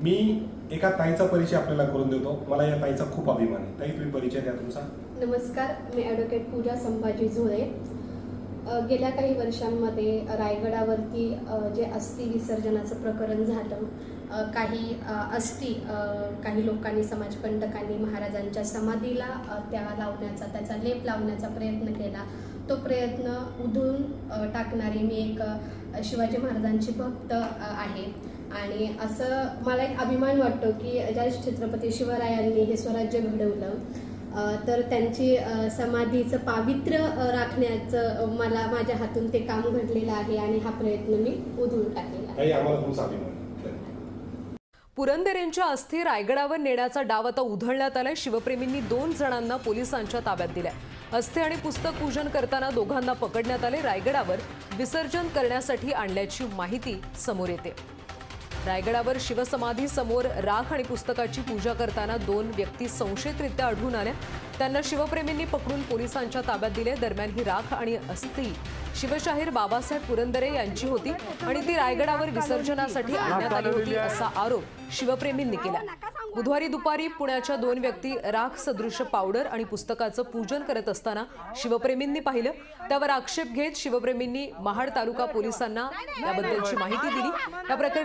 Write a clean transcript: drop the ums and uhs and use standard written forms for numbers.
मी एका ताईचा परिचय आपल्याला करून देतो। मला या ताईचा खूप अभिमान आहे। ताई, तुम्ही परिचय द्या तुमचा। नमस्कार, मी ॲडव्होकेट पूजा संभाजी झोळे। गेल्या काही वर्षांमध्ये रायगडावरती जे अस्थि विसर्जनाचं प्रकरण झालं, काही लोकांनी, समाजकंटकांनी महाराजांच्या समाधीला लावण्याचा, त्याचा लेप लावण्याचा प्रयत्न केला। तो प्रयत्न उधळून टाकणारी मी एक शिवाजी महाराजांची भक्त आहे आणि असं मला एक अभिमान वाटतो की ज्या छत्रपती शिवरायांनी हे स्वराज्य घडवलं, तर त्यांची समाधीचं पावित्र्य राखण्याचं माझ्या हातून ते काम घडलेलं आहे आणि हा प्रयत्न मी उधळून टाकलेला आहे। आम्हाला तुमचा अभिमान। पुरंदरेंच्या अस्थी रायगडावर नेण्याचा डाव आता उधळण्यात आलाय। शिवप्रेमींनी 2 जणांना पोलिसांच्या ताब्यात दिलाय। अस्थी आणि पुस्तक पूजन करताना दोघांना पकडण्यात आले। रायगडावर विसर्जन करण्यासाठी आणल्याची माहिती समोर येते। रायगडावर शिवसमाधी समोर राख आणि पुस्तकाची पूजा करताना 2 व्यक्ती संशयितरित्या आढळून आल्या। त्यांना शिवप्रेमींनी पकडून पोलिसांच्या ताब्यात दिले। दरम्यान ही राख आणि अस्थी शिवशाहीर बाबासाहेब पुरंदरे यांची होती आणि ती रायगडावर विसर्जनासाठी आणण्यात आली होती असा आरोप शिवप्रेमींनी केला। बुधवारी दुपारी पुण्याच्या 2 व्यक्ती राख सदृश पावडर आणि पुस्तकाचं पूजन करत असताना शिवप्रेमींनी पाहिलं। त्यावर आक्षेप घेत शिवप्रेमींनी महाड तालुका पोलिसांना याबद्दलची माहिती दिली। या प्रकरणी